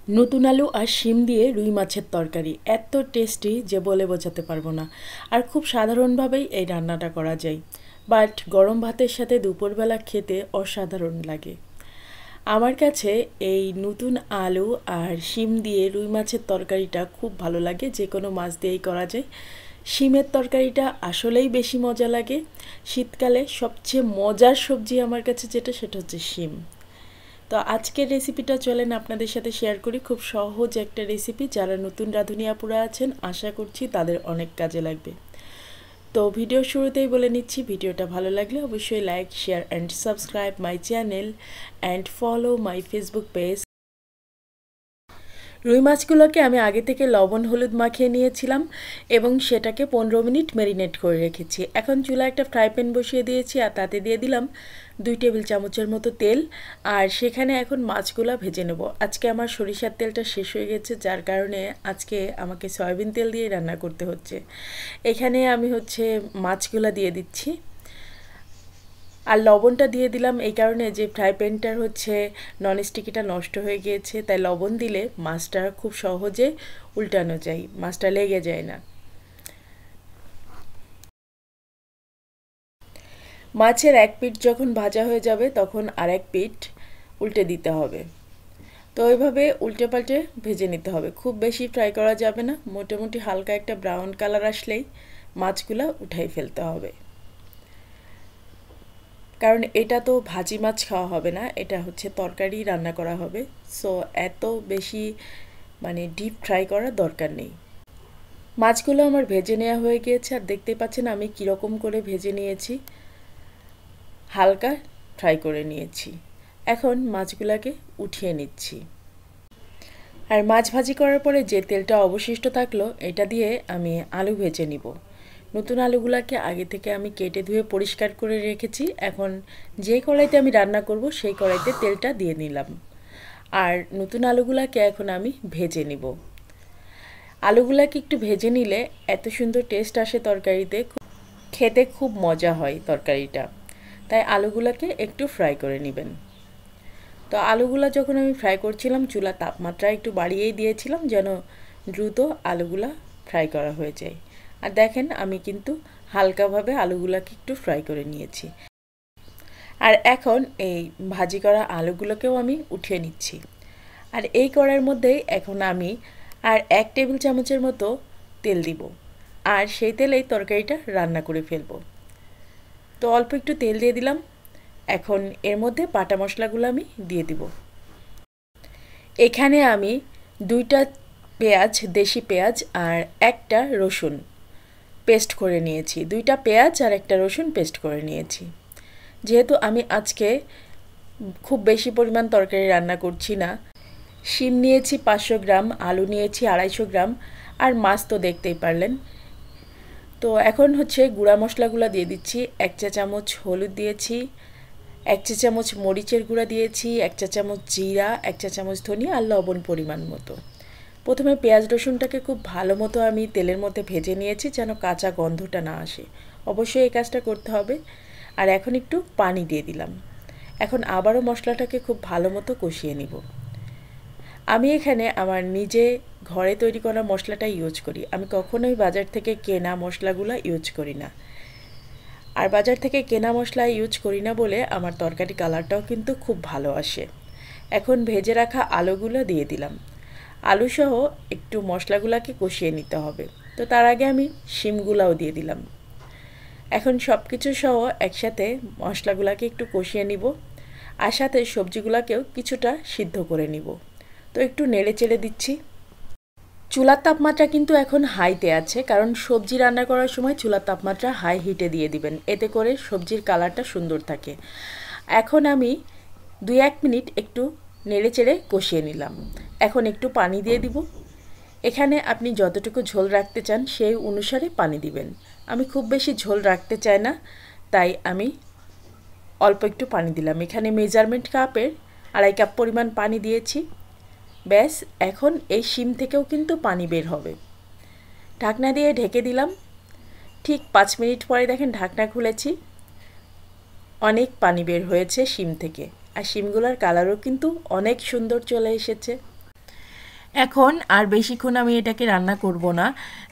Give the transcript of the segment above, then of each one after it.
নতুন আলু আর শিম দিয়ে রুই মাছের তরকারি এত টেস্টি যে বলে বোঝাতে পারবো না। আর খুব সাধারণভাবেই এই রান্নাটা করা যায়, বাট গরম ভাতের সাথে দুপুরবেলা খেতে অসাধারণ লাগে। আমার কাছে এই নতুন আলু আর শিম দিয়ে রুই মাছের তরকারিটা খুব ভালো লাগে, যে কোনো মাছ দিয়েই করা যায়। শিমের তরকারিটা আসলেই বেশি মজা লাগে। শীতকালে সবচেয়ে মজার সবজি আমার কাছে যেটা, সেটা হচ্ছে শিম। তো আজকের রেসিপিটা চলেন আপনাদের সাথে শেয়ার করি। খুব সহজ একটা রেসিপি, যারা নতুন রাঁধুনি আপুরা আছেন আশা করছি তাদের অনেক কাজে লাগবে। তো ভিডিও শুরুতেই বলে নিচ্ছি, ভিডিওটা ভালো লাগলে অবশ্যই like, share and subscribe my channel and follow my Facebook page. রুই মাছগুলোকে আমি আগে থেকে লবণ হলুদ মাখিয়ে নিয়েছিলাম এবং সেটাকে 15 মিনিট ম্যারিনেট করে রেখেছি। এখন চুলায় একটা ফ্রাই প্যান বসিয়ে দিয়েছি আর তাতে দিয়ে দিলাম 2 টেবিল চামচের মতো তেল। আর সেখানে এখন মাছগুলো ভেজে নেব। আজকে আমার সরিষার তেলটা শেষ হয়ে গেছে, যার কারণে আজকে আমাকে সয়াবিন তেল দিয়ে রান্না করতে হচ্ছে। এখানে আমি মাছগুলো দিয়ে দিচ্ছি আর লবণটা দিয়ে দিলাম এই কারণে যে ফ্রাই প্যানটার ননস্টিকিটা নষ্ট হয়ে গিয়েছে, তাই লবণ দিলে মাছটা খুব সহজে উল্টানো যায়, মাছটা লেগে যায় না। মাছের এক পিঠ যখন ভাজা হয়ে যাবে তখন আর এক পিঠ উল্টে দিতে হবে। তো ওইভাবে উল্টে পাল্টে ভেজে নিতে হবে, খুব বেশি ফ্রাই করা যাবে না। মোটামুটি হালকা একটা ব্রাউন কালার আসলেই মাছগুলো উঠাই ফেলতে হবে, কারণ এটা তো ভাজি মাছ খাওয়া হবে না, এটা তরকারি রান্না করা হবে। সো এত বেশি ডিপ ফ্রাই করার দরকার নেই। মাছগুলো আমার ভেজে নেওয়া হয়ে গিয়েছে আর দেখতেই পাচ্ছেন আমি কীরকম করে ভেজে নিয়েছি, হালকা ফ্রাই করে নিয়েছি। এখন মাছগুলোকে উঠিয়ে নিচ্ছি। আর মাছ ভাজি করার পরে যে তেলটা অবশিষ্ট থাকলো এটা দিয়ে আমি আলু ভেজে নিব। নতুন আলুগুলোকে আগে থেকে আমি কেটে ধুয়ে পরিষ্কার করে রেখেছি। এখন যে কড়াইতে আমি রান্না করব সেই কড়াইতে তেলটা দিয়ে নিলাম আর নতুন আলুগুলোকে এখন আমি ভেজে নিব। আলুগুলোকে একটু ভেজে নিলে এত সুন্দর টেস্ট আসে তরকারিতে, খেতে খুব মজা হয় তরকারিটা। তাই আলুগুলোকে একটু ফ্রাই করে নেবেন। তো আলুগুলো যখন আমি ফ্রাই করছিলাম চুলার তাপমাত্রা একটু বাড়িয়েই দিয়েছিলাম, যেন দ্রুত আলুগুলা ফ্রাই করা হয়ে যায়। আর দেখেন আমি কিন্তু হালকাভাবে আলুগুলোকে একটু ফ্রাই করে নিয়েছি। আর এখন এই ভাজি করা আলুগুলোকেও আমি উঠিয়ে নিচ্ছি। আর এই কড়াইয়ের মধ্যেই এখন আমি আর 1 টেবিল চামচের মতো তেল দিব, আর সেই তেলেই তরকারিটা রান্না করে ফেলবো। তো অল্প একটু তেল দিয়ে দিলাম। এখন এর মধ্যে বাটা মশলাগুলো আমি দিয়ে দিব। এখানে আমি 2টা পেঁয়াজ, দেশি পেঁয়াজ আর একটা রসুন পেস্ট করে নিয়েছি। 2টা পেঁয়াজ আর একটা রসুন পেস্ট করে নিয়েছি। যেহেতু আমি আজকে খুব বেশি পরিমাণ তরকারি রান্না করছি না, শিম নিয়েছি 500 গ্রাম, আলু নিয়েছি 250 গ্রাম, আর মাছ তো দেখতেই পারলেন। তো এখন গুঁড়া মশলাগুলো দিয়ে দিচ্ছি। 1 চা চামচ হলুদ দিয়েছি, 1 চা চামচ মরিচের গুঁড়া দিয়েছি, 1 চা চামচ জিরা, 1 চা চামচ ধনিয়া আর লবণ পরিমাণ মতো। প্রথমে পেঁয়াজ রসুনটাকে খুব ভালো মতো আমি তেলের মধ্যে ভেজে নিয়েছি, যেন কাঁচা গন্ধটা না আসে। অবশ্যই এই কাজটা করতে হবে। আর এখন একটু পানি দিয়ে দিলাম। এখন আবারও মশলাটাকে খুব ভালো মতো কষিয়ে নিব। আমি এখানে আমার নিজে ঘরে তৈরি করা মশলাটা ইউজ করি, আমি কখনোই বাজার থেকে কেনা মশলাগুলো ইউজ করি না। আর বাজার থেকে কেনা মশলা ইউজ করি না বলে আমার তরকারি কালারটাও কিন্তু খুব ভালো আসে। এখন ভেজে রাখা আলুগুলো দিয়ে দিলাম। আলু সহ একটু মশলাগুলোকে কষিয়ে নিতে হবে। তো তার আগে আমি শিমগুলাও দিয়ে দিলাম। এখন সব কিছু সহ একসাথে মশলাগুলোকে একটু কষিয়ে নিব, আর সাথে সবজিগুলোকেও কিছুটা সিদ্ধ করে নিব। তো একটু নেড়ে চেড়ে দিচ্ছি। চুলার তাপমাত্রা কিন্তু এখন হাইতে আছে, কারণ সবজি রান্না করার সময় চুলার তাপমাত্রা হাই হিটে দিয়ে দিবেন, এতে করে সবজির কালারটা সুন্দর থাকে। এখন আমি 2-1 মিনিট একটু নেড়ে চেড়ে কষিয়ে নিলাম। এখন একটু পানি দিয়ে দিব। এখানে আপনি যতটুকু ঝোল রাখতে চান সেই অনুসারে পানি দিবেন। আমি খুব বেশি ঝোল রাখতে চাই না, তাই আমি অল্প একটু পানি দিলাম। এখানে মেজারমেন্ট কাপের 2.5 কাপ পরিমাণ পানি দিয়েছি। ব্যাস, এখন এই শিম থেকেও কিন্তু পানি বের হবে। ঢাকনা দিয়ে ঢেকে দিলাম। ঠিক 5 মিনিট পরে দেখেন ঢাকনা খুলেছি, অনেক পানি বের হয়েছে শিম থেকে, আর শিমগুলোর কালারও কিন্তু অনেক সুন্দর চলে এসেছে। এখন আর বেশিক্ষণ আমি এটাকে রান্না করব না।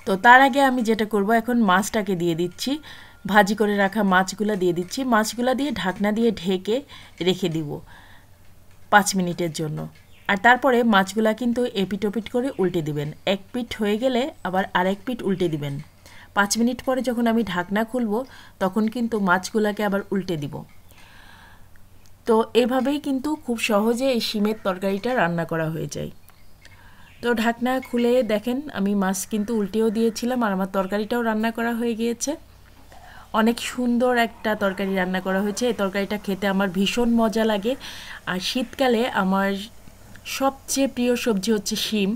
তো তার আগে আমি যেটা করব, এখন মাছটাকে দিয়ে দিচ্ছি, ভাজি করে রাখা মাছগুলো দিয়ে দিচ্ছি। মাছগুলো দিয়ে ঢাকনা দিয়ে ঢেকে রেখে দিব 5 মিনিটের জন্য। আর তারপরে মাছগুলা কিন্তু এপিট ওপিট করে উল্টে দিবেন। এক পিঠ হয়ে গেলে আবার আরেক পিঠ উল্টে দিবেন। 5 মিনিট পরে যখন আমি ঢাকনা খুলব তখন কিন্তু মাছগুলাকে আবার উল্টে দিব। তো এভাবেই কিন্তু খুব সহজে এই শিমের তরকারিটা রান্না করা হয়ে যায়। তো ঢাকনা খুলে দেখেন আমি মাছ কিন্তু উল্টেও দিয়েছিলাম আর আমার তরকারিটাও রান্না করা হয়ে গিয়েছে। অনেক সুন্দর একটা তরকারি রান্না করা হয়েছে। এই তরকারিটা খেতে আমার ভীষণ মজা লাগে। আর শীতকালে আমার সবচেয়ে প্রিয় সবজি হচ্ছে শিম।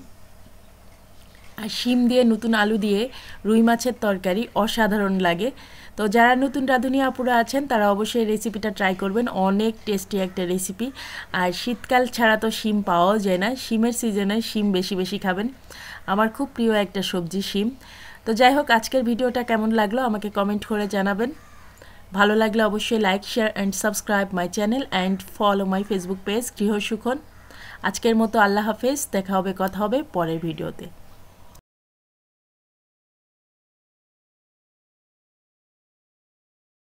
আর শিম দিয়ে নতুন আলু দিয়ে রুই মাছের তরকারি অসাধারণ লাগে। তো যারা নতুন রাঁধুনি আপুরা আছেন তারা অবশ্যই রেসিপিটা ট্রাই করবেন, অনেক টেস্টি একটা রেসিপি। আর শীতকাল ছাড়া তো শিম পাওয়াও যায় না, শিমের সিজনে শিম বেশি বেশি খাবেন। আমার খুব প্রিয় একটা সবজি শিম। তো যাই হোক, আজকের ভিডিওটা কেমন লাগলো আমাকে কমেন্ট করে জানাবেন। ভালো লাগলে অবশ্যই like, share and subscribe my channel and follow my Facebook page Grihasukhan. আজকের মতো আল্লাহ হাফেজ, দেখা হবে, কথা হবে পরের ভিডিওতে।